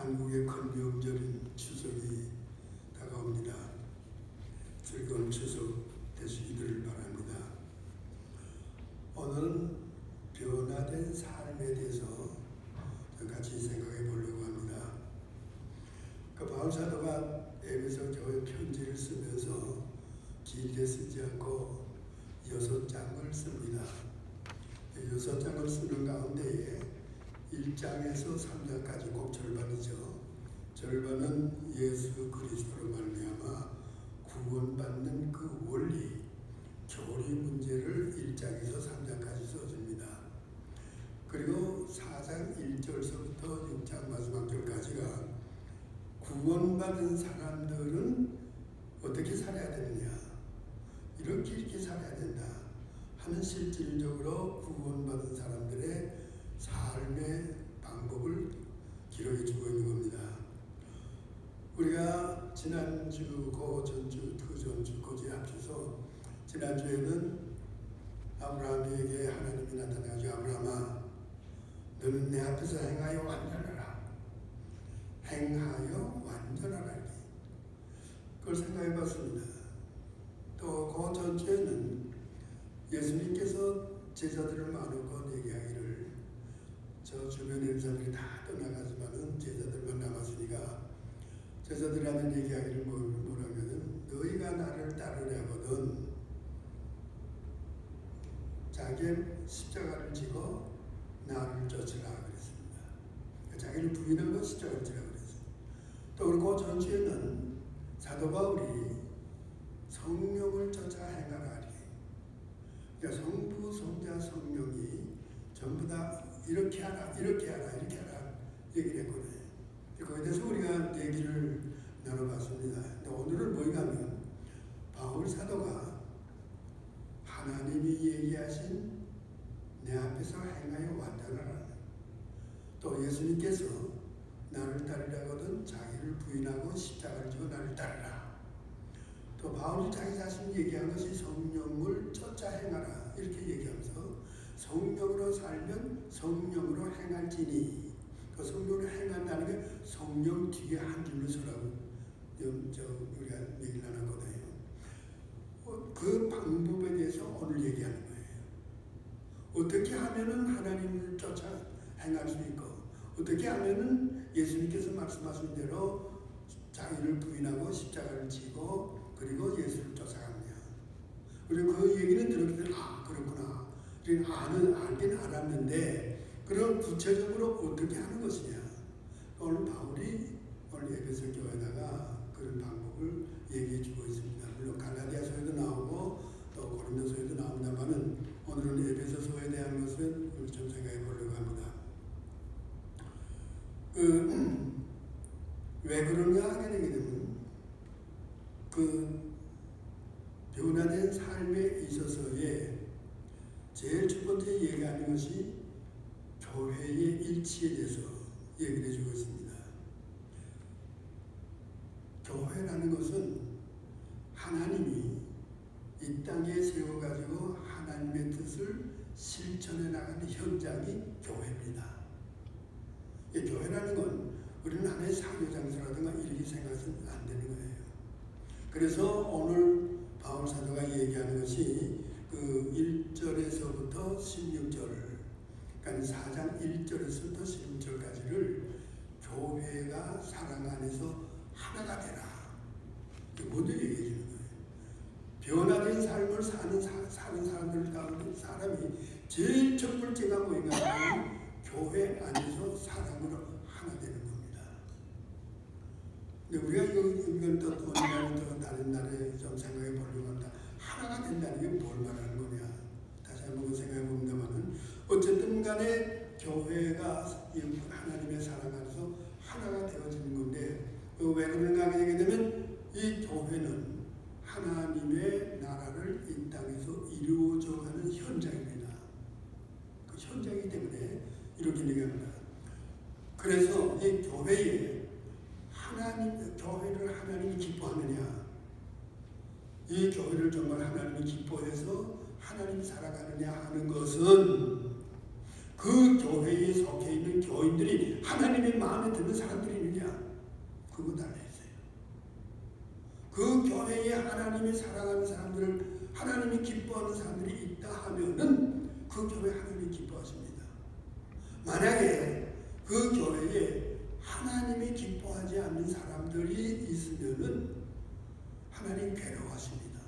한국의 큰 명절인 추석이 다가옵니다. 즐거운 추석 되시기를 바랍니다. 오늘은 변화된 삶에 대해서 같이 생각해 보려고 합니다. 바울 사도가 에베소 교회 편지를 쓰면서 길게 쓰지 않고 6장을 씁니다. 6장을 쓰는 가운데에 1장에서 3장까지 꼭 절반이죠. 절반은 예수 그리스도로 말미암아 구원받는 그 원리, 교리 문제를 1장에서 3장까지 써줍니다. 그리고 4장 1절서부터 6장 마지막 절까지가 구원받은 사람들은 어떻게 살아야 되느냐, 이렇게 살아야 된다 하는 실질적으로 구원받은 사람들의 삶의 방법을 기록해 주고 있는 겁니다. 우리가 지난주, 그전주, 거제 합쳐서 지난주에는 아브라함에게 하나님이 나타나가지고 아브라함아, 너는 내 앞에서 행하여 완전하라. 행하여 완전하라. 그걸 생각해 봤습니다. 또 그 전주에는 예수님께서 제자들을 마누고 얘기하기를, 저 주변에 있는 사람들이 다 떠나가지만은 제자들만 남았으니까 제자들한테 얘기하기를 뭐라면은, 너희가 나를 따르려거든 자기의 십자가를 지고 나를 쫓으라 그랬습니다. 자기를 부인하고 십자가를 지라 그랬습니다. 또 그리고 전주에는 사도 바울이 성령을 쫓아 행하라. 그러니까 성부, 성자, 성령이 전부 다 이렇게 하라, 이렇게 하라, 이렇게 하라 얘기를 했거든요. 거기에 대해서 우리가 얘기를 나눠봤습니다. 근데 오늘은 뭐냐면 바울 사도가 하나님이 얘기하신 내 앞에서 행하여 완전하라, 또 예수님께서 나를 따르려거든 자기를 부인하고 십자가를 지고 나를 따르라, 또 바울이 자기 자신이 얘기한 것이 성령을 쫓아 행하라 이렇게 얘기하면서 성령으로 살면 성령으로 행할지니, 그 성령으로 행한다는 게 성령 뒤에 한 줄로 서라고 우리가 얘기를 나눴거든요. 그 방법에 대해서 오늘 얘기하는 거예요. 어떻게 하면은 하나님을 쫓아 행할 수 있고, 어떻게 하면은 예수님께서 말씀하신 대로 자기를 부인하고 십자가를 지고 그리고 예수를 쫓아갑니다. 그리고 그 얘기는 들었을 때 그렇구나, 알긴 알았는데 그럼 구체적으로 어떻게 하는 것이냐, 오늘 바울이 오늘 에베소 교회에다가 그런 방법을 얘기해 주고 있습니다. 물론 갈라디아서에도 나오고 또 고린도서에도 나옵니다만은 오늘은 에베소서에 대한 것을 좀 생각해 보려고 합니다. 왜 그런가 하게 되게 되면 그 변화된 삶에 있어서의 제일 첫 번째 얘기하는 것이 교회의 일치에 대해서 얘기를 해주고 있습니다. 교회라는 것은 하나님이 이 땅에 세워가지고 하나님의 뜻을 실천해 나가는 현장이 교회입니다. 이 교회라는 건 우리는 하나의 사교장소라든가 이렇게 생각해서는 안 되는 거예요. 그래서 오늘 바울 사도가 얘기하는 것이 그 1절에서부터 16절, 그러니까 4장 1절에서부터 16절까지를 교회가 사랑 안에서 하나가 되라, 먼저 얘기해 주는 거예요. 변화된 삶을 사는 사람들 가운데 사람이 제일 첫 번째가 뭐인가 하면 교회 안에서 사랑으로 하나 되는 겁니다. 근데 우리가 이건 또 오늘날은 다른 날에 좀 생각해 보려고 합니다. 하나가 된다는 게 뭘 말하는 거냐, 다시 한번 생각해 봅니다만은 어쨌든 간에 교회가 하나님의 사랑 안에서 하나가 되어지는 건데, 왜 그런가 하게 되면 이 교회는 하나님의 나라를 이 땅에서 이루어져가는 현장입니다. 그 현장이기 때문에 이렇게 얘기합니다. 그래서 이 교회에 교회를 하나님이 기뻐하느냐, 이 교회를 정말 하나님이 기뻐해서 하나님이 살아가느냐 하는 것은 그 교회에 속해 있는 교인들이 하나님의 마음에 드는 사람들이 있느냐 그 교회에 하나님이 사랑하는 사람들을, 하나님이 기뻐하는 사람들이 있다 하면은 그 교회 하나님이 기뻐하십니다. 만약에 그 교회에 하나님이 기뻐하지 않는 사람들이 있으면은 하나님 괴로워하십니다.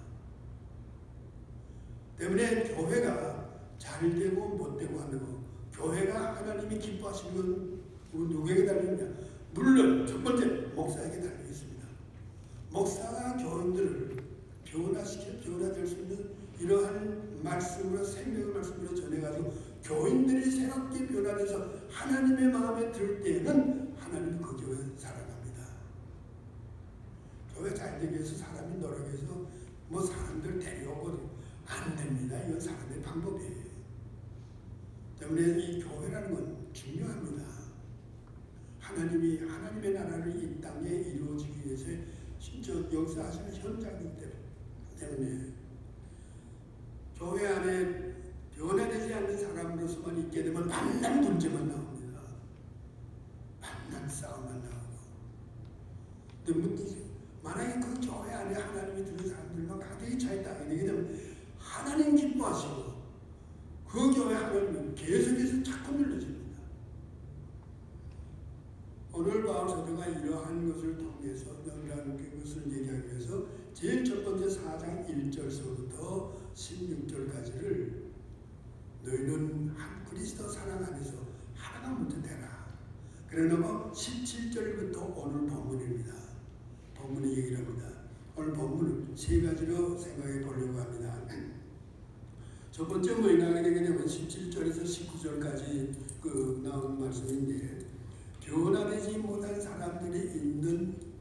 때문에 교회가 잘 되고 못 되고 하는 거, 교회가 하나님이 기뻐하시는 건 누구에게 달리느냐? 물론 첫 번째 목사에게 달려 있습니다. 목사가 교인들을 변화될 수 있는 이러한 말씀으로, 생명의 말씀으로 전해가지고 교인들이 새롭게 변화돼서 하나님의 마음에 들 때에는 하나님은 그 교회 사랑합니다. 교회 잘 되기 위해서 사람이 노력해서 뭐 사람들 데려오고 안 됩니다. 이건 사람의 방법이에요. 때문에 이 교회라는 건 중요합니다. 하나님의 나라를 이 땅에 이루어지기 위해서 진짜 역사하시는 현장이기 때문에 교회 안에 변화되지 않는 사람으로서만 있게 되면 만난 문제만 나옵니다. 만난 싸움만 나오고. 근데 만약에 그 교회 안에 하나님이 드는 사람들만 가득히 차있다 되게 되면 하나님 기뻐하시고 그 교회 하나님은 계속해서 자꾸 눌러집니다. 오늘 바울 사도가 이러한 것을 통해서 이러한 것을 얘기하기 위해서 제일 첫 번째 4장 1절서부터 16절까지를 너희는 한 그리스도 사랑 안에서 하나가 먼저 되라. 그러나 17절부터 오늘 본문입니다. 본문이 얘기를 합니다. 오늘 본문을 세 가지로 생각해 보려고 합니다. 첫 번째 뭐냐게 되게 되면 17절에서 19절까지 나온 말씀인데, 변화되지 못한 사람들이 있는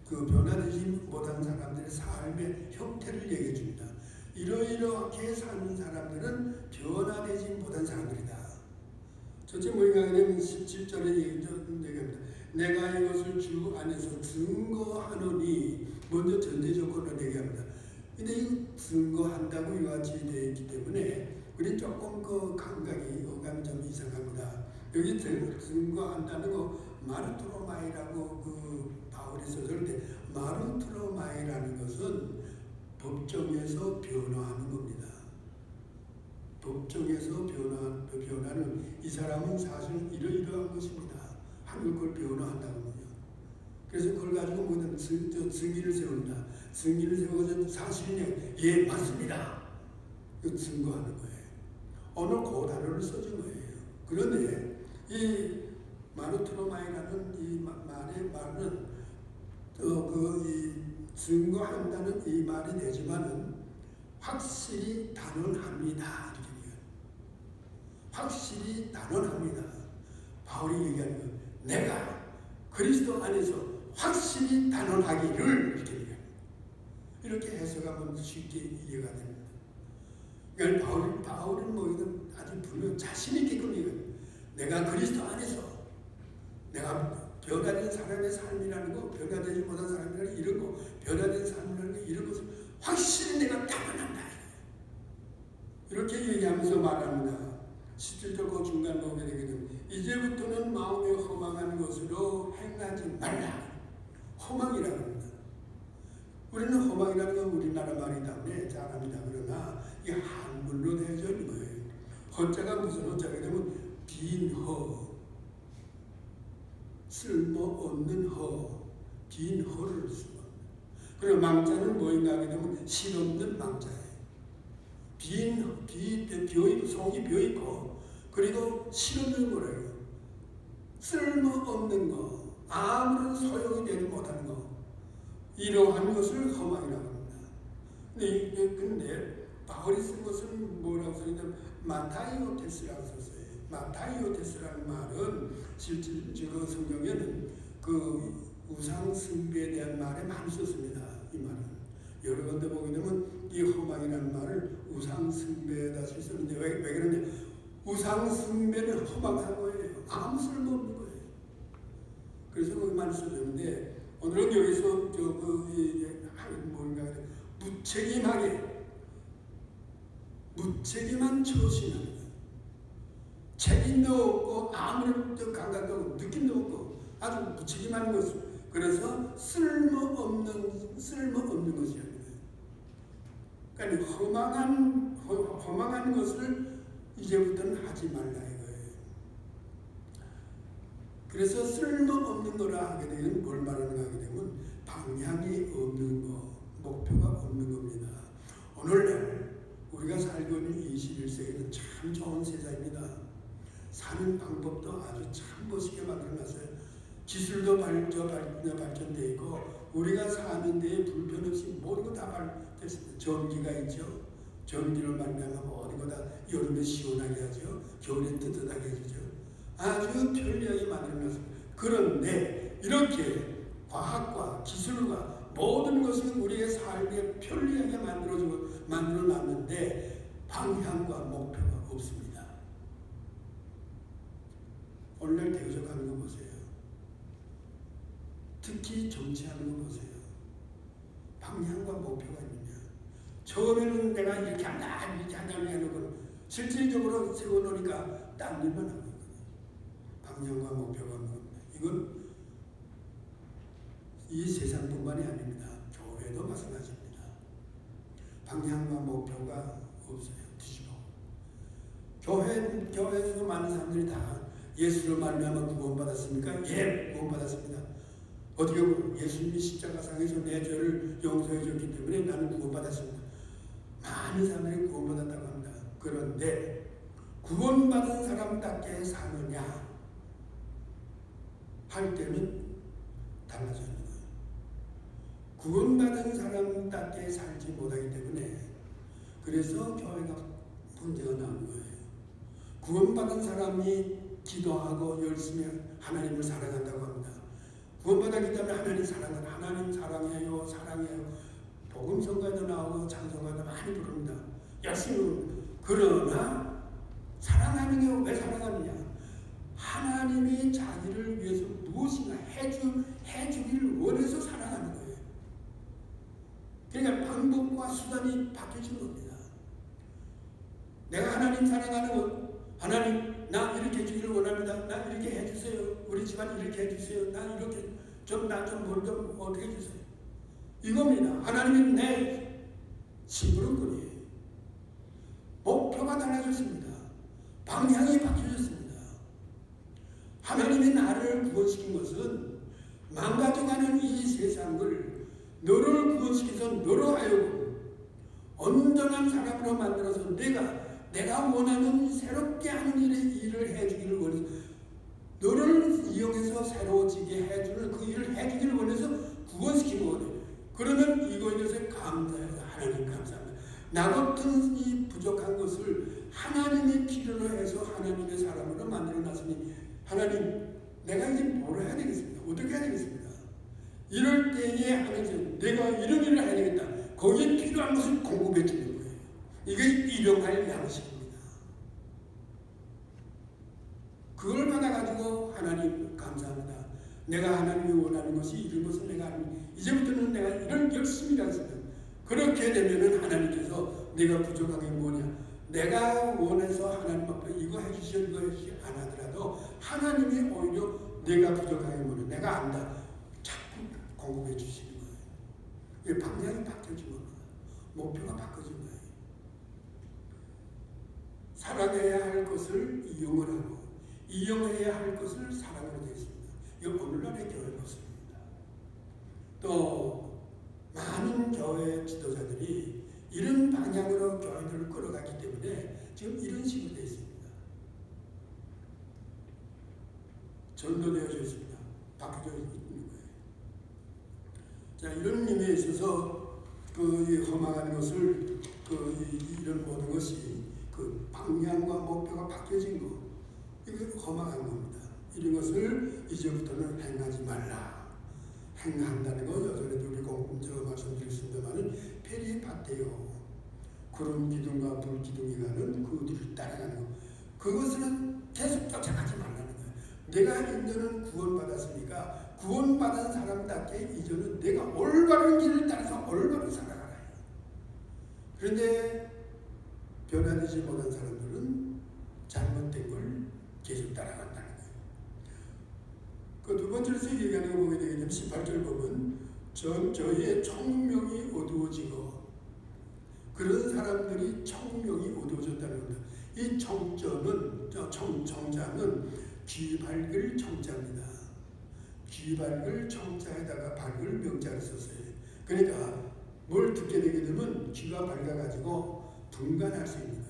변화되지 못한 사람들의 삶의 형태를 얘기해 줍니다. 이렇게 사는 사람들은 변화되지 못한 사람들이다. 첫째 뭐냐게 되면 17절에 얘기합니다. 내가 이것을 주 안에서 증거하노니, 먼저 전제 조건을 얘기합니다. 근데 이 증거한다고 이와 같이 되어 있기 때문에 우리 조금 감각이 어감이 좀 이상합니다. 여기 증거한다는 거 마르트로마이라고 바울이 썼는데, 마르트로마이라는 것은 법정에서 변화하는 겁니다. 법정에서 변화는 이 사람은 사실 이러이러한 것입니다 하는 걸 변화한다고. 그래서 그걸 가지고 뭐든 증기를 세운다. 증기를 세워서 사실이냐? 예, 맞습니다. 그 증거하는 거예요. 오늘 그 단어를 써준 거예요. 그런데 이 마르트로마이라는 이 말은 이 증거한다는 이 말이 되지만은 확실히 단언합니다. 확실히 단언합니다. 바울이 얘기하는 건 내가 그리스도 안에서 확실히 단언하기를 이렇게 해석하면 쉽게 이해가 됩니다. 그러니까 바울은 뭐든 아주 분명 자신 있게끔 얘기합니다. 내가 그리스도 안에서 내가 변화된 사람의 삶이라는 거, 변화되지 못한 사람이라는 이런 거, 변화된 삶이라는 거, 이런 것을 확실히 내가 단언한다. 이렇게 얘기하면서 말합니다. 17절 그 중간 보게 되게 됩니다. 이제부터는 마음에 허망한 것으로 행하지 말라. 허망이라고 합니다. 우리는 허망이라는 건 우리나라 말이기 때문에 잘합니다. 그러나 이게 한글로 되어져 있는 거예요. 허자가 무슨 허자가 되면 빈 허, 쓸모없는 허, 빈 허를 쓰고, 그리고 망자는 뭐인가 하게 되면 실없는 망자예요. 속이 비어있고, 그리고 실없는 거래요. 쓸모없는 거, 아무런 소용이 되지 못하는 거, 이러한 것을 허망이라고 합니다. 근데 바울이 쓴 것은 뭐라고 썼냐면 마타이오테스라고 썼어요. 마타이오테스라는 말은 실제 지금 성경에는 그 우상 숭배에 대한 말에 많이 썼습니다. 이 말은 여러 군데 보게 되면 이 허망이라는 말을 우상 숭배에다 썼는데 왜 그러냐? 우상 숭배는 허망한 거예요. 아무 쓸모없는 거예요. 그래서 그 말을 써줬는데, 오늘은 여기서 뭔가 무책임한 처신을, 책임도 없고 아무런 감각도 없고 느낌도 없고 아주 무책임한 것을, 그래서 쓸모없는 것이라는 거예요. 그러니까 허망한 것을 이제부터는 하지 말라 이거예요. 그래서 쓸모없는 거라 하게 되면 뭘 말하는가 하게 되면 방향이 없는 거, 목표가 없는 겁니다. 오늘날 우리가 살고 있는 21세기는 참 좋은 세상입니다. 사는 방법도 아주 참 멋있게 만들어놨어요. 기술도 발전되어 있고 우리가 사는 데에 불편 없이 모든 거 다 발전됐습니다. 전기가 있죠. 전기를 만나면 모든 거 다 여름에 시원하게 하죠. 겨울에 뜨뜻하게 해주죠. 아주 편리하게 만들어놨습니다. 그런데 이렇게 과학과 기술과 모든 것을 우리의 삶에 편리하게 만들어놨는데 방향과 목표가 없습니다. 오늘날 대적하는 거 보세요. 특히 정치하는 거 보세요. 방향과 목표가 있느냐. 처음에는 내가 이렇게 한다 이렇게 한다는 해놓고 실질적으로 세워놓으니까 딴 일만 하고 있거든요. 방향과 목표가 없는 겁니다. 이건 이 세상뿐만이 아닙니다. 교회도 마찬가지입니다. 방향과 목표가 없어요. 뒤집어. 교회에서도 많은 사람들이 다 예수를 말미암아 구원받았습니까? 예, 구원받았습니다. 어떻게 보면 예수님이 십자가상에서 내 죄를 용서해 줬기 때문에 나는 구원받았습니다. 많은 사람들이 구원받았다고 합니다. 그런데 구원받은 사람답게 사느냐 할 때는 달라져요. 구원받은 사람답게 살지 못하기 때문에 그래서 교회가 문제가 나오는 거예요. 구원받은 사람이 기도하고 열심히 하나님을 사랑한다고 합니다. 구원받았기 때문에 하나님 사랑해요, 사랑해요. 복음성가에도 나오고 찬송가도 많이 부릅니다. 열심히 부릅니다. 그러나 사랑하는 게 왜 사랑하느냐? 하나님이 자기를 위해서 무엇인가 해주기를 원해서 사랑하는 거예요. 그러니까 방법과 수단이 바뀌어진 겁니다. 내가 하나님 사랑하는 것, 하나님 나 이렇게 해주기를 원합니다. 나 이렇게 해주세요. 우리 집안 이렇게 해주세요. 나 이렇게 나 좀 어떻게 해주세요. 이겁니다. 하나님이 내 심부름꾼이에요. 목표가 달라졌습니다. 방향이 바뀌어졌습니다. 하나님이 나를 구원시킨 것은 망가져가는 이 세상을 너를 구원시켜서 너로 하여금 온전한 사람으로 만들어서 내가 원하는 새롭게 하는 일을 해주기를 원해서 너를 이용해서 새로워지게 해주는 그 일을 해주기를 원해서 구원시키는 거예요. 그러면 이거에 대해서 감사해서 하나님 감사합니다. 나 같은 이 부족한 것을 하나님이 필요로 해서 하나님의 사람으로 만들어놨으니 하나님 내가 이제 뭘 해야 되겠습니까? 어떻게 해야 되겠습니까? 이럴 때에 하나님 내가 이런 일을 해야 되겠다. 거기에 필요한 것을 공급해 주는 거예요. 이게 일용할 양식입니다. 그걸 받아가지고 하나님 감사합니다. 내가 하나님이 원하는 것이 이런 것을 내가 합니다. 이제부터는 내가 이런 열심히 하겠습니다. 그렇게 되면은 하나님께서 내가 부족한 게 뭐냐? 내가 원해서 하나님 앞에 이거 해주시오 이거 해주시오 안 하더라도 하나님이 오히려 내가 부족한 게 뭐냐? 내가 안다. 자꾸 공급해 주시는 거예요. 방향이 바뀌어진 겁니다. 목표가 바뀌어진 거예요. 사랑해야 할 것을 이용을 하고 이용해야 할 것을 사랑으로 되어 있습니다. 이 오늘날의 교회 모습입니다. 또 많은 교회 지도자들이 이런 방향으로 교회들을 끌어가기 때문에 지금 이런 식으로 되어 있습니다. 전도되어져 있습니다. 바뀌어져 있는 거예요. 자, 이런 의미에 있어서 험악한 것을 이런 모든 것이 그 방향과 목표가 바뀌어진 거 이게 험악한 겁니다. 이런 것을 이제부터는 행하지 말라. 행한다는 건 여전히 우리 공공적으로 말씀드렸습니다만 페리 밭대요. 구름 기둥과 불 기둥이 가는 그 뒤를 따라가는 것. 그것은 계속 쫓아가지 말라는 거예요. 내가 이제는 구원받았으니까 구원받은 사람답게 이제는 내가 올바른 길을 따라서 올바른 살아가라. 그런데 변화되지 못한 사람들은 잘못된 걸 계속 따라간다는 거예요. 그 두 번째로서 얘기하는 거 보게 되겠냐면 18절 보면 저희의 청명이 어두워지고 그런 사람들이 청명이 어두워졌다는 겁니다. 이 청자는 귀 밝을 청자입니다. 귀 밝을 청자에다가 밝을 명자를 썼어요. 그러니까 뭘 듣게 되게 되면 귀가 밝아가지고 분간할 수 있는 거예요.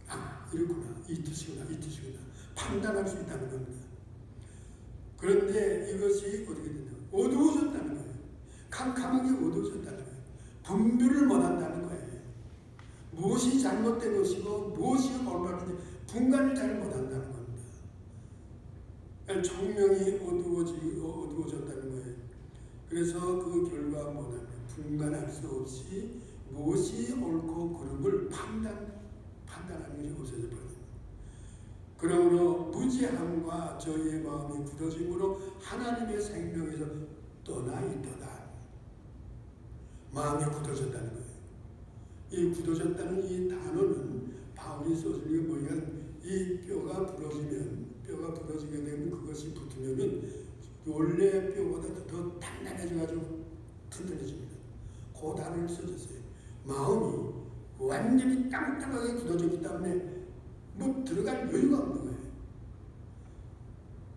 아, 이렇구나, 이 뜻이구나, 이 뜻이구나 판단할 수 있다는 겁니다. 그런데 이것이 어떻게 되냐, 어두워졌다는 거예요. 캄캄하게 어두워졌다는 거예요. 분별을 못한다는 거예요. 무엇이 잘못된 것이고 무엇이 올바른지 분간을 잘 못한다는 겁니다. 청명이 어두워졌다는 거예요. 그래서 그 결과가 뭐냐면 분간할 수 없이 무엇이 옳고 그름을 판단하는 것이 없어져 버립니다. 그러므로 무지함과 저희의 마음이 굳어짐으로 하나님의 생명에서 떠나 있도다. 마음이 굳어졌다는 거예요. 이 굳어졌다는 이 단어는 바울이 써준 게 뭐냐면 이 뼈가 부러지게 되면 그것이 붙으면은 원래 뼈보다 더 단단해져가지고 튼튼해집니다. 그 단어를 써줬어요. 마음이 완전히 땅땅하게 굳어졌기 때문에 뭐 들어갈 여유가 없는 거예요.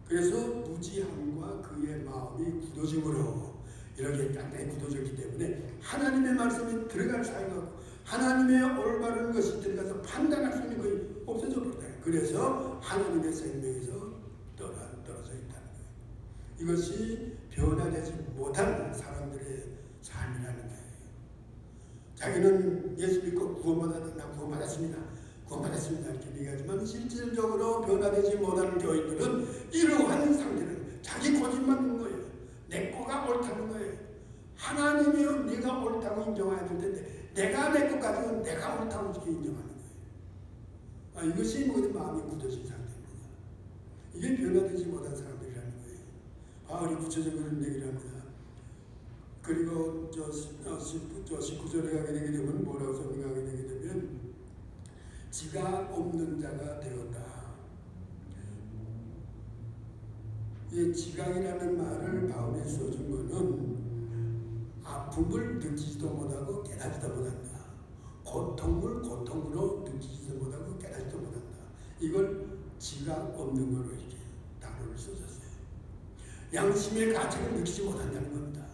그래서 무지함과 그의 마음이 굳어짐으로 이렇게 땅땅히 굳어졌기 때문에 하나님의 말씀이 들어갈 사이가 없고 하나님의 올바른 것이 들어가서 판단할 수 있는 것이 없어져 버린다. 그래서 하나님의 생명에서 떨어져 있다는 거예요. 이것이 변화되지 못한 사람들의 삶이라는 거예요. 자기는 예수 믿고 구원받았습니다. 이렇게 얘기하지만 실질적으로 변화되지 못하는 교인들은 이러한 상태는 자기 고집만 있는 거예요. 내 거가 옳다는 거예요. 하나님이요, 네가 옳다고 인정해야 될 텐데 내가 내 것 가지고 내가 옳다고 이렇게 인정하는 거예요. 이것이 모든 마음이 굳어진 상태입니다. 이게 변화되지 못한 사람들이라는 거예요. 바울이 구체적으로 얘기를 합니다. 그리고 19절에 가게 되게 되면 뭐라고 설명하게 되게 되면 지각 없는 자가 되었다. 이 지각이라는 말을 바울이 써준 것은 아픔을 느끼지도 못하고 깨닫지도 못한다. 고통을 고통으로 느끼지도 못하고 깨닫지도 못한다. 이걸 지각 없는 거로 이렇게 단어를 써줬어요. 양심의 가책을 느끼지 못한다는 겁니다.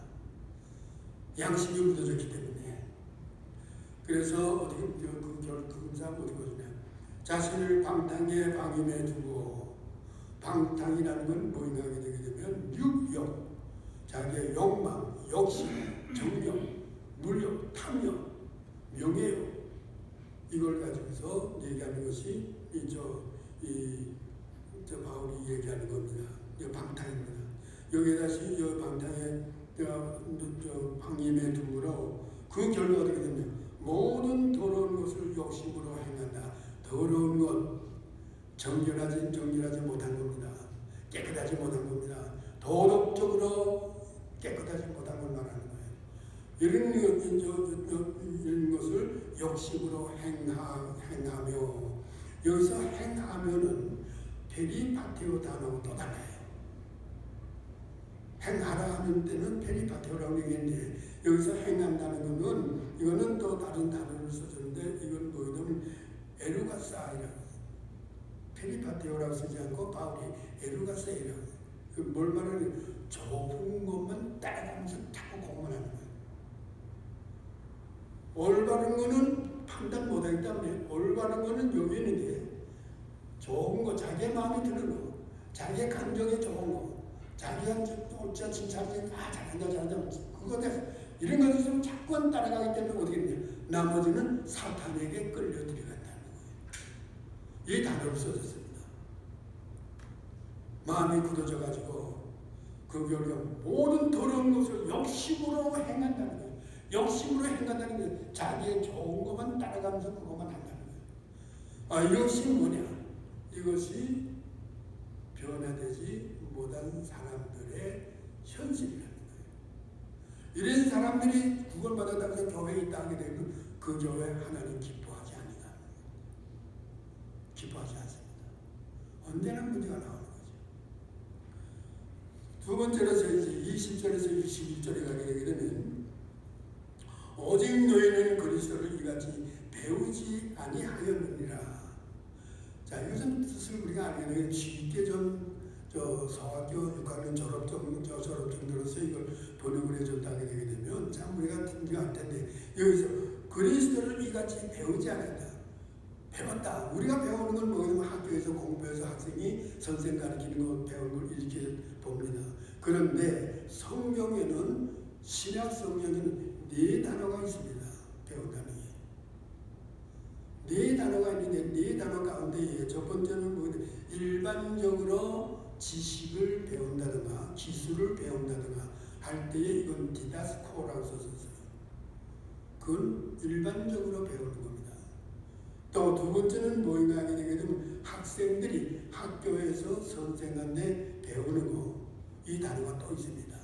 양심이 묻어졌기 때문에. 그래서 어떻게 그 사람 어떻게 보냐? 자신을 방탕에 방임해 두고, 방탕이라는 건 뭐인가 하게 되게 되면 육욕, 자기의 욕망, 욕심, 정욕, 물욕, 탐욕, 명예욕, 이걸 가지고서 얘기하는 것이 바울이 얘기하는 겁니다. 방탕입니다. 여기에 다시 방탕에 방임해 둠으로 그 결과가 어떻게 되냐? 모든 더러운 것을 욕심으로 행한다. 더러운 것, 정결하지 못한 겁니다. 깨끗하지 못한 겁니다. 도덕적으로 깨끗하지 못한 걸 말하는 거예요. 이런 것을 욕심으로 행하며, 여기서 행하면은 페리파테오 단어하고 또 달라요. 행하라 하는 때는 페리파테오라고 얘기했는데 여기서 행한다는 것은 이거는 또 다른 단어를 써줬는데 이건 뭐냐면 에루가사이라고, 페리파테오라고 쓰지 않고 바울이 에루가사이라고, 뭘 말하는, 좋은 것만 따라가면서 자꾸 공부만 하는 거예요. 올바른 거는 판단 못하기 때문에 올바른 거는 여기 있는데 좋은 거, 자기의 마음에 드는 거, 자기의 감정에 좋은 거, 자기가 옳지 칭찬하지, 잘한다 그거 돼서 이런 것을 자꾸 따라가기 때문에 어떻게 되냐, 나머지는 사탄에게 끌려 들어간다는 거예요. 이 단어를 써줬습니다. 마음이 굳어져 가지고 그 결과 모든 더러운 것을 욕심으로 행한다는 거예요. 욕심으로 행한다는 게 자기의 좋은 것만 따라가면서 그것만 한다는 거예요. 이것이 뭐냐? 이것이 변화되지 못한 사람들의 현실이라는 거예요. 이런 사람들이 구원받았다고 해서 교회에 있다 하게 되면 그 교회 하나님 기뻐하지 않는다. 기뻐하지 않습니다. 언제나 문제가 나오는 거죠. 두 두 번째로서 이제 20절에서 21절에 가게 되게 되면 오직 너희는 그리스도를 이같이 배우지 아니하였느니라. 자, 이것은 뜻을 우리가 알게 되면 쉽게 좀 서학교 6학년 졸업 정도로서 이걸 번역을 해줬다 하게 되게 되면 참 우리가 등장할 텐데, 여기서 그리스도를 이같이 배우지 않았다. 배웠다. 우리가 배우는 건 뭐냐면 학교에서 공부해서 학생이 선생 가르치는 거 배우는 걸 이렇게 봅니다. 그런데 성경에는, 신약 성경에는 4단어가 있습니다. 배운다는 게. 4단어가 있는데 4단어 가운데 첫 번째는 뭐냐면 일반적으로 지식을 배운다든가 기술을 배운다든가 할 때에 이건 디다스코라고 썼었어요. 그건 일반적으로 배우는 겁니다. 또 두 번째는 뭐인가 하게 되게 되면 학생들이 학교에서 선생한테 배우는 거, 이 단어가 또 있습니다.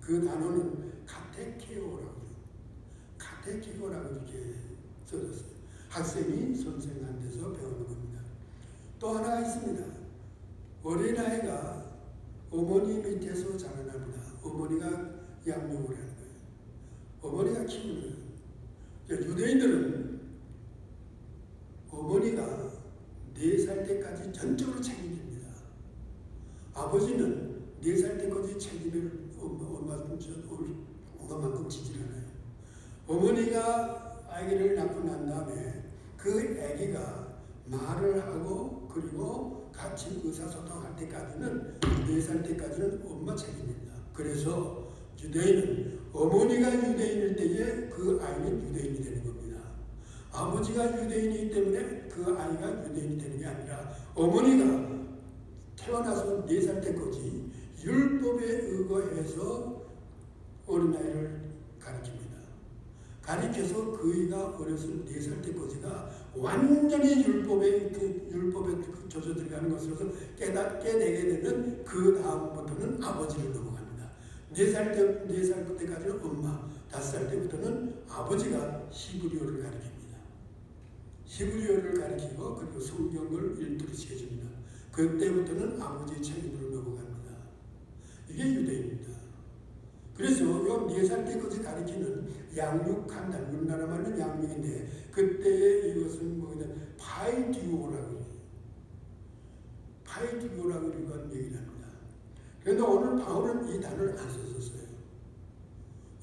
그 단어는 카테케오라고 이렇게 써졌어요. 학생이 선생한테서 배우는 겁니다. 또 하나가 있습니다. 어린아이가 어머니 밑에서 자라납니다. 어머니가 양육을 하는 거예요. 어머니가 키우는 거예요. 유대인들은 어머니가 4살 때까지 전적으로 책임집니다. 아버지는 4살 때까지 책임을 엄마만큼 지질 않아요. 어머니가 아기를 낳고 난 다음에 그 아기가 말을 하고 그리고 같이 의사소통할 때까지는 4살 때까지는 엄마 책임입니다. 그래서 유대인은 어머니가 유대인일 때에 그 아이는 유대인이 되는 겁니다. 아버지가 유대인이기 때문에 그 아이가 유대인이 되는 게 아니라 어머니가 태어나서 4살 때까지 율법에 의거해서 어린아이를 가르칩니다. 가르쳐서 그이가 어려서 4살 때까지가 완전히 율법에 젖어 들어가는 것으로서 깨닫게 되게 되면 그 다음부터는 아버지를 넘어갑니다. 4살 때까지는 엄마, 5살 때부터는 아버지가 히브리어를 가르칩니다. 히브리어를 가르치고 그리고 성경을 읽도록 해줍니다. 그때부터는 아버지의 책임으로 넘어갑니다. 이게 유대인입니다. 그래서 요 4살 때까지 가르치는 양육한다. 우리나라 말은 양육인데 그때의 이것은 뭐냐면 파이듀오라고 해요. 파이듀오라고 이런 얘기를 합니다. 그런데 오늘 바울은 이 단어를 안 썼었어요.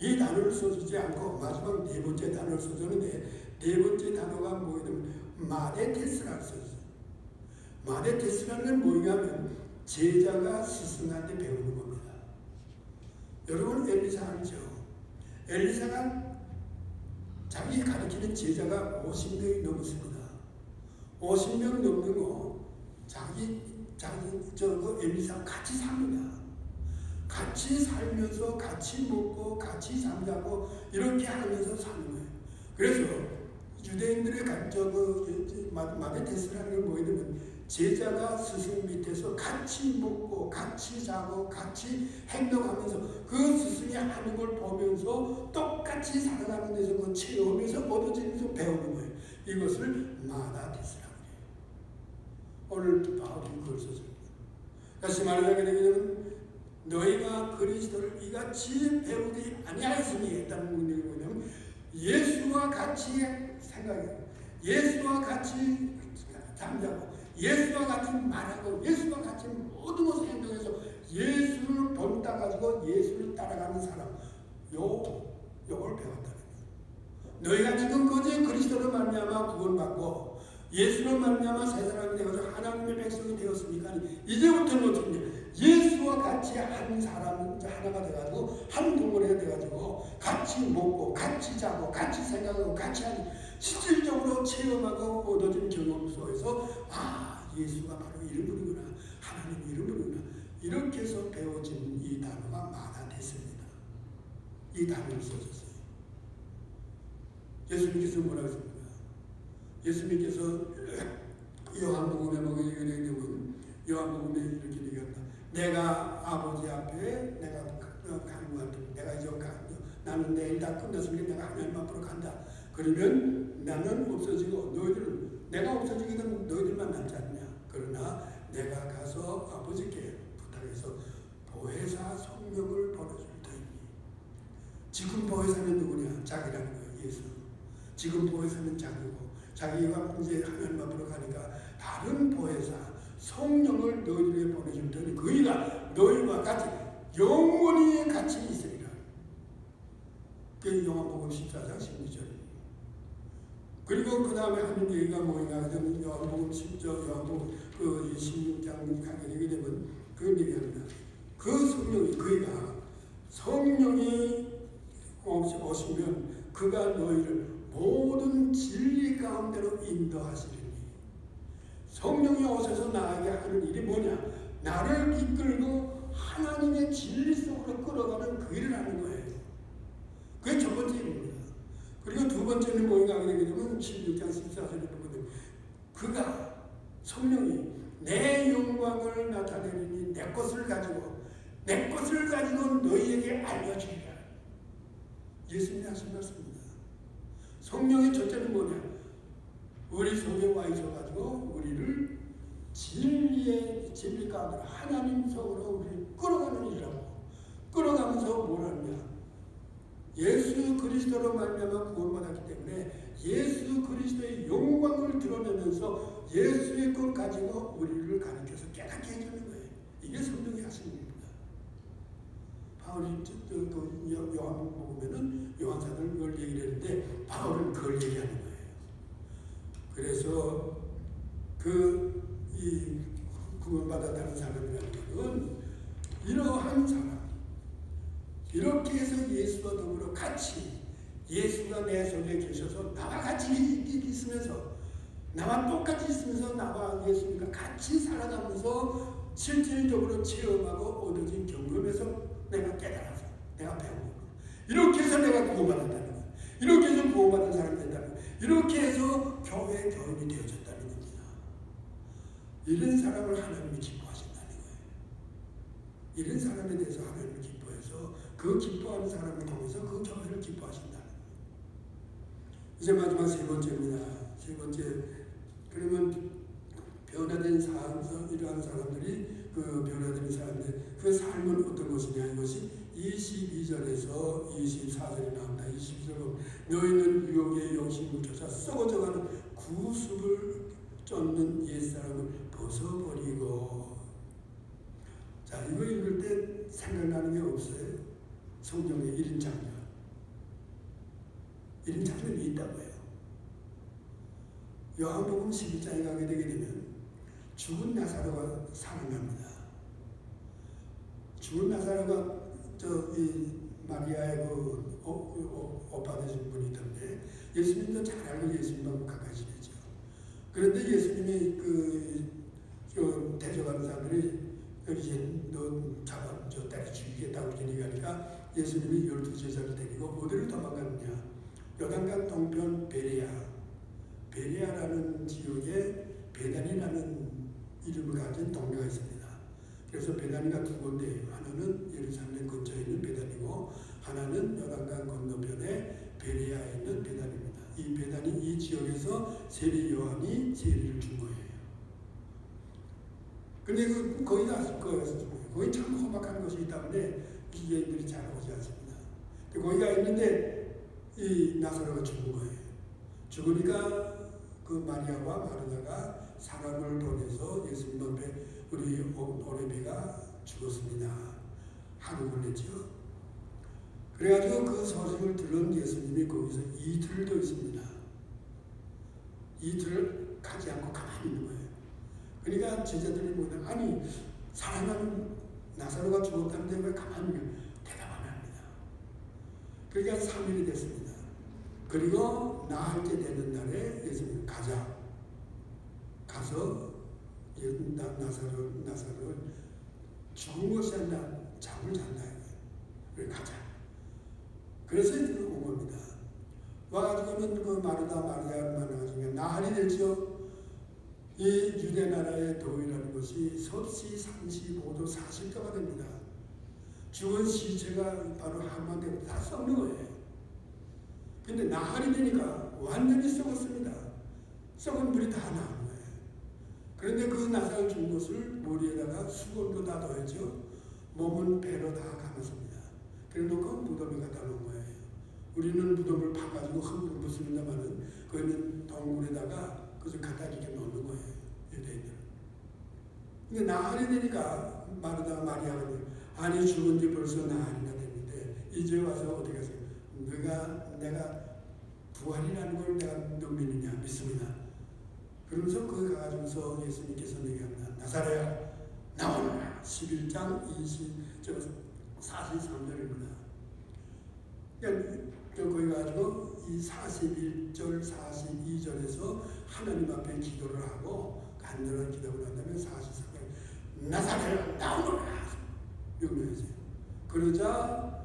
이 단어를 써주지 않고 마지막 4번째 단어를 써줬는데 4번째 단어가 뭐냐면 마데테스라고 썼어요. 마데테스라는 건 뭐냐면 제자가 스승한테 배우는 겁니다. 여러분 엘리사 알죠? 엘리사가 자기 가르치는 제자가 50명이 넘었습니다. 50명 넘는 거 그 엘리사와 같이 삽니다. 같이 살면서 같이 먹고 같이 잠자고 이렇게 하면서 사는 거예요. 그래서 유대인들의 마데테스라는 건 뭐냐면 제자가 스승 밑에서 같이 먹고 같이 자고 같이 행동하면서 그 스승이 하는 걸 보면서 똑같이 살아가는 데서 그 체험에서 얻어지면서 배우는 거예요. 이것을 마다테스라고 해요. 오늘 바울이 그걸 썼습니다. 다시 말하게 되면 너희가 그리스도를 이같이 배우지 아니하였으니 했다는 게 뭐냐면 예수와 같이 생각해요. 예수와 같이 잠자고 예수와 같이 말하고 예수와 같이 모든 것을 행동해서 예수를 본따 가지고 예수를 따라가는 사람, 요걸 배웠다는 거예요. 너희가 지금 거지 그리스도로 말미암아 구원받고 예수로 말미암아 새 사람이 되어서 하나님의 백성이 되었으니까 이제부터는 어떻게 예수와 같이 한 사람 하나가 돼가지고 한 동물이 돼가지고 같이 먹고 같이 자고 같이 생각하고 같이 하는 실질적으로 체험하고 얻어진 경험 속에서 예수가 바로 이름이구나, 하나님 이름이구나, 이렇게 해서 배워진 이 단어가 마다테스입니다. 이 단어를 써줬어요. 예수님께서 뭐라고 했습니까? 예수님께서 요한복음에 보게 되면 요한복음에 이렇게 얘기합니다. 내가 아버지 앞에 내가 간구한다. 내가 이제 나는 내일 다 끝났으니까 내가 하나님 앞으로 간다. 그러면 나는 없어지고 너희들은 내가 없어지게 되면 너희들만 남지 않냐. 그러나 내가 가서 아버지께 부탁해서 보혜사 성령을 보내줄 터이니. 지금 보혜사는 누구냐? 자기라는 거예요. 예수. 지금 보혜사는 자기고, 자기가 이제 하나님 앞으로 가니까 다른 보혜사 성령을 너희에게 보내줄 터이니 그이가 너희와 같이 영원히 같이 있으리라. 그게 요한복음 14장 12절. 그리고 그 다음에 하는 얘기가 뭐냐 하면 요한복음 10절, 요한복음 그 16장 가게 되게 되면 그런 얘기합니다. 그 성령이, 그이가 성령이 오시면 그가 너희를 모든 진리 가운데로 인도하시리니. 성령이 오셔서 나에게 하는 일이 뭐냐? 나를 이끌고 하나님의 진리 속으로 끌어가는 그 일을 하는 거예요. 그게 첫 번째 일입니다. 그리고 두 번째는 뭐가 하게 되게 되면 16장 14절에 보면 그가 성령이 내 영광을 나타내리니 내 것을 가지고 너희에게 알려주리라. 예수님이 하신 말씀입니다. 성령의 첫째는 뭐냐? 우리 속에 와 있어가지고 우리를 진리 가운데 하나님 속으로 우리를 끌어가는 일이라고. 끌어가면서 뭘 하느냐? 예수 그리스도로 말미암아 구원받았기 때문에 예수 그리스도의 영광을 드러내면서 예수의 것 가지고 우리를 가르쳐서 깨닫게 해주는 거예요. 이게 성령이 하시는 일입니다. 바울이 요한복음에는 요한사도는 그걸 얘기를 했는데 바울은 그걸 얘기하는 거예요. 그래서 이 구원받았다는 사람이라는 것은 이러한 사람, 이렇게 해서 예수와 더불어 같이 예수가 내 속에 계셔서 나와 같이 있으면서 나와 똑같이 있으면서 나와 예수님과 같이 살아가면서 실질적으로 체험하고 얻어진 경험에서 내가 깨달아서 내가 배우고 이렇게 해서 내가 구원받았다는 거예요. 이렇게 해서 구원받은 사람이 된다는 거예요. 이렇게 해서 교회의 교인이 되어졌다는 겁니다. 이런 사람을 하나님이 기뻐하신다는 거예요. 이런 사람에 대해서 하나님이 기뻐해서 그 기뻐하는 사람을 통해서 그 교회를 기뻐하신다는 거예요. 이제 마지막 세 번째입니다. 세 번째, 그러면 변화된 삶, 이러한 사람들이 그 변화된 사람들 그 삶은 어떤 것이냐, 이것이 22절에서 24절에 나옵니다. 22절은 너희는 유혹의 욕심을 쫓아 썩어져가는 구습을 쫓는 옛사람을 벗어버리고. 자, 이거 읽을 때 생각나는 게 없어요? 성경에 이런 장면. 이런 장면이 있다고 해요. 요한복음 11장에 가게 되게 되면 죽은 나사로가 살아납니다. 죽은 나사로가 이 마리아의 그 오빠 되신 분이 있던데 예수님도 잘 알고 예수님하고 가까이 지내죠. 그런데 예수님이 그 대적하는 사람들이 이제 너 잡아줘 때려 죽이겠다고 이렇게 얘기하니까 예수님이 12제자를 데리고 어디를 도망갔느냐? 요단강 동편 베레아라는 지역에 베다니라는 이름을 가진 동네가 있습니다. 그래서 베다니가 두 군데예요. 하나는 예루살렘 근처에 있는 베다니고 하나는 요단강 건너편에 베레아에 있는 베다니입니다. 이 베다니 이 지역에서 세례 요한이 세례를 준 거예요. 근데 거기 갔을 거예요. 거기 참 험악한 것이 있기 때문에 기계인들이 잘 오지 않습니다. 거기가 있는데 이 나사로가 죽은 거예요. 죽으니까 그 마리아와 마르다가 사람을 보내서 예수님 앞에 우리 오레비가 죽었습니다 하고 보냈죠. 그래가지고 그 소식을 들은 예수님이 거기서 이틀을 더 있습니다. 이틀을 가지 않고 가만히 있는 거예요. 그러니까 제자들이 뭐냐, 아니 사람은 나사로가 죽었다는데 왜 가만히 대답 안 합니다. 그러니까 3일이 됐습니다. 그리고 나흘째 되는 날에 예수님이 가서 나사로를 죽은 것이 아니라 잠을 잔다. 그래 가자. 그래서 온 겁니다. 와가지고는 그 마르다가 만나가지고 나흘이 됐죠. 이 유대 나라의 더위라는 것이 섭씨 35도 40도가 됩니다. 죽은 시체가 바로 한반대로 다 썩는 거예요. 근데 나흘이 되니까 완전히 썩었습니다. 썩은 물이 다 나온 거예요. 그런데 그 나사로 죽은 것을 머리에다가 수건도 다 더했죠. 몸은 배로 다 감았습니다. 그래놓고 무덤에 갖다 놓은 거예요. 우리는 무덤을 파가지고 흙을 묻습니다만은 그거는 동굴에다가 그저 갖다 이렇게 놓는 거예요. 유대인들은. 근데 나흘이 되니까 마르다가 마리아가 아니 죽은 지 벌써 나흘이나 됐는데 이제 와서 어떻게 하세요? 내가 부활이라는 걸 내가 너 믿느냐? 믿습니다. 그러면서 거기 가가지고서 예수님께서 얘기합니다. 나사렛 나오너라. 11장 43절입니다. 그러니까 거기 가지고 이 41절 42절에서 하나님 앞에 기도를 하고 간절한 기도를 한다면 43절 나사렛 나오너라 명령하세요. 그러자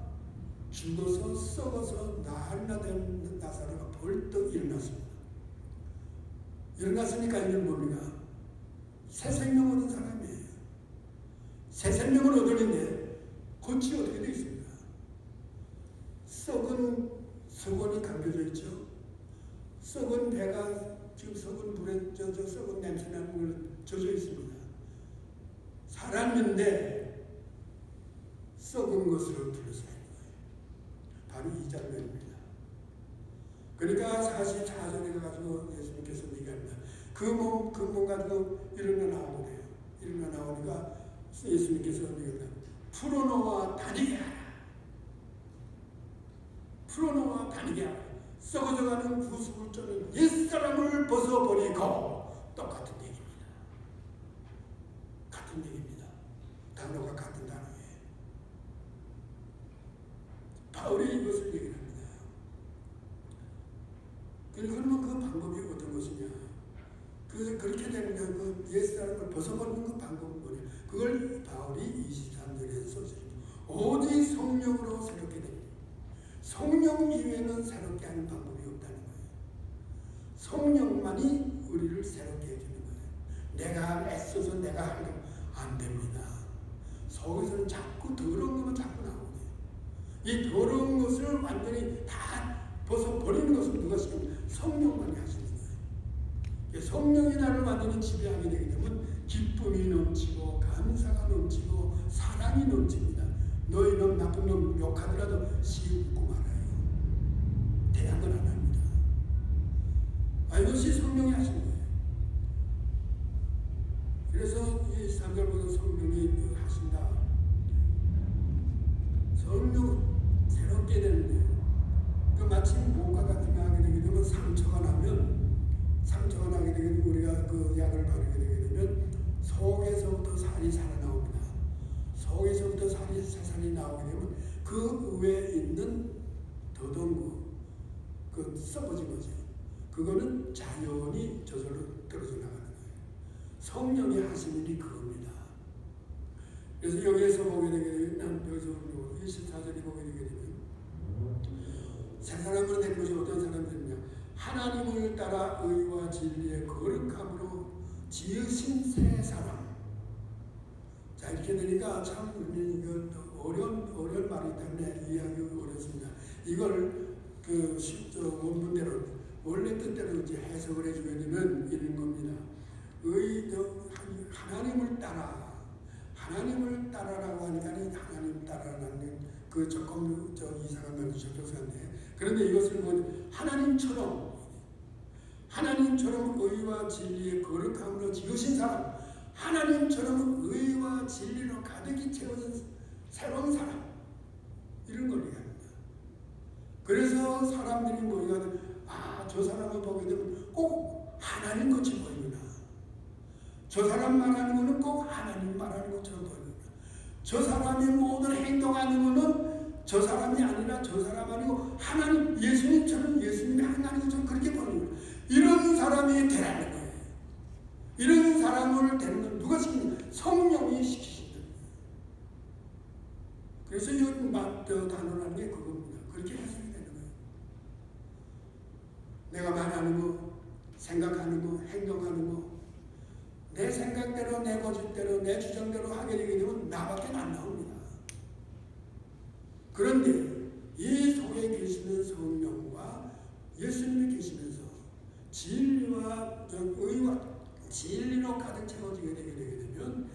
죽어서 썩어서 나흘이나 된 나사로가 벌떡 일어났습니다. 일어났으니까 이는 뭡니까? 새 생명 얻은 사람이에요. 새 생명을 얻었는데 겉이 어떻게 되어 있습니까? 썩은 석원이 감겨져 있죠. 썩은 배가 지금 썩은 불에 저 썩은 냄새나는 걸 젖어 있습니다. 살았는데 썩은 것으로 둘러싸인 거예요. 바로 이 장면입니다. 그러니까 44절에 가지고 예수님께서 얘기합니다. 그 몸 가지고 일어나 나오래요. 일어나 나오니까 예수님께서 얘기합니다. 풀어놓아 다니게 하라. 풀어놓아 다니게 하라. 썩어져가는 구습을 쫓는 옛사람을 벗어버리고 똑같은 얘기입니다. 같은 얘기입니다. 단어가 같은 단어예요. 바울이 이것을 얘기를 합니다. 그러면 그 방법이 어떤 것이냐? 그렇게 되는 그 옛사람을 벗어버리는 그 방법은 뭐냐? 그걸 바울이 23절에서 썼습니다. 오직 성령으로 새롭게 됩니다. 성령 이외에는 새롭게 하는 방법이 없다는 거예요. 성령만이 우리를 새롭게 해주는 거예요. 내가 애써서 내가 하려고 안 됩니다. 속에서는 자꾸 더러운 것만 자꾸 나오거든요. 이 더러운 것을 완전히 다 벗어버리는 것은 누가 시킵니까? 성령만이 하시는 거예요. 성령이 나를 완전히 지배하게 되게 되면 기쁨이 넘치고 감사가 넘치고 사랑이 넘칩니다. 너희 놈 나쁜 놈 욕하더라도 씌우고 말아요. 대항을 안 합니다. 이것이 성령이 하시는 거예요. 그래서 이 3절보다 성령이 하신다. 성령 새롭게 되는데 마치 몸과 같은 거 하게 되게 되면 상처가 나게 되게 되면 우리가 그 약을 바르게 되게 되면 속에서부터 살이 살아나옵니다. 속에서부터 살이 나오게 되면 그 위에 있는 더덩구 그 썩어진 거죠. 그거는 자연히 저절로 떨어져 나가는 거예요. 성령이 하신 일이 그겁니다. 그래서 여기에서 보게 되게 되면 여기서 24절이 보게 되게 되면 새 사람으로 된 것이 어떤 사람들이냐? 하나님을 따라 의와 진리의 거룩함으로 지으신 새 사람. 자, 이렇게 되니까 참 어려운 말이기 때문에 이해하기 어렵습니다. 이걸 원문대로 원래 뜻대로 이제 해석을 해주게 되면 이런 겁니다. 하나님을 따라라고 하니까 하나님 따라라는 그 조금 이상한 말도 적용사인데, 그런데 이것을 하나님처럼 의와 진리의 거룩함으로 지으신 사람, 하나님처럼 의와 진리로 가득히 채워진 새로운 사람, 이런 걸 얘기합니다. 그래서 사람들이 모여가지고 저 사람을 보게 되면 꼭 하나님 같이 보이구나. 저 사람 말하는 거는 꼭 하나님 말하는 것처럼 보이구나. 저 사람이 모든 행동하는 거는 저 사람이 아니라 저 사람 아니고 하나님, 예수님처럼 예수님이 하나님 것처럼 그렇게 보이구나. 이런 사람이 되라는 거예요. 이런 사람을 되는 건 누가 시키냐? 성령이 시키신다. 그래서 이 단어라는 게 그겁니다. 그렇게 해석이 되는 거예요. 내가 말하는 거, 생각하는 거, 행동하는 거, 내 생각대로, 내 고집대로, 내 주장대로 하게 되게 되면 나밖에 안 나옵니다. 그런데 이 속에 계시는 성령과 예수님이 계시면서 진리와 의와 진리로 가득 채워지게 되게 되면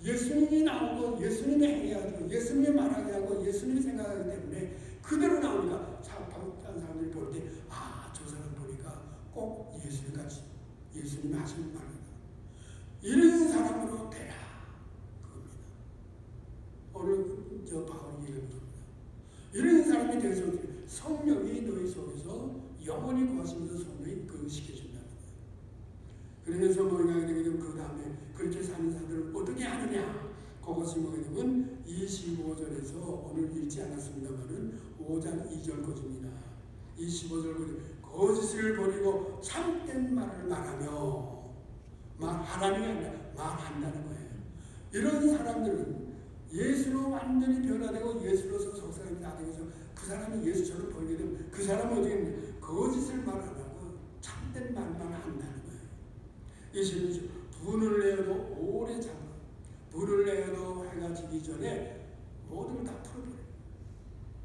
예수님이 나오고 예수님이 행해가지고 예수님이 말하게 하고 예수님이 생각하기 때문에 그대로 나오니까 다른 사람들이 볼 때 저 사람 보니까 꼭 예수님같이 예수님이 하시는 말이다. 이런 사람으로 되라. 그겁니다. 오늘 저 바울이 얘기하는 겁니다. 이런 사람이 되어서 성령이 너희 속에서 영원히 거하시면서 성령이 그 시켜준다는 거예요. 그러면서 뭐냐 되면 그 다음에 그렇게 사는 사람들을 어떻게 하느냐? 그것이 뭐냐 되면 25절에서 오늘 읽지 않았습니다만은 5장 2절 것입니다. 25절 거짓을 버리고 참된 말을 말하며 말하라는 게 아니라 말한다는 거예요. 이런 사람들은 예수로 완전히 변화되고 예수로서 속사람이 다 되면서 그 사람이 예수처럼 보이게 되면 그 사람은 어떻게 하냐? 거짓을 말 안 하고 참된 말만 한다는 거예요. 26절 분을 내어도 오래 참아. 분을 내어도 해가 지기 전에 모든 걸 다 풀어버려요.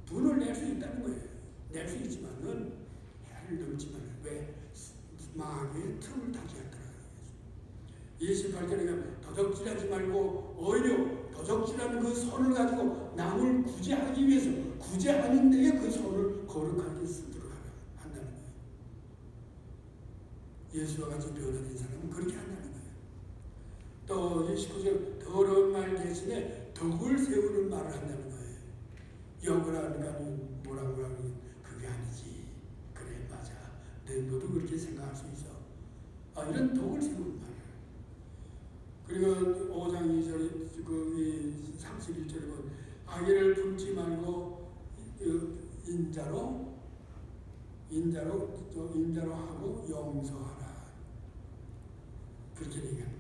분을 낼 수 있다는 거예요. 낼 수 있지만은 해를 넘지만 왜? 마귀의 틈을 타지 않더라고요. 28절에 도적질하지 말고 오히려 도적질하는 그 손을 가지고 남을 구제하기 위해서 구제하는 데에 그 손을 거룩하게 쓰도록 한다는 거예요. 예수와 같이 변화된 사람은 그렇게 한다는 거예요. 또 29절 더러운 말 대신에 덕을 세우는 말을 한다는 거예요. 역을 하니까 뭐라고 하면 그게 아니지. 그래 맞아. 내 모두 그렇게 생각할 수 있어. 이런 덕을 세우는 말. 그리고 5장 2절, 31절에 보면 악의를 품지 말고 인자로 하고 용서하라. 그렇게 얘기합니다.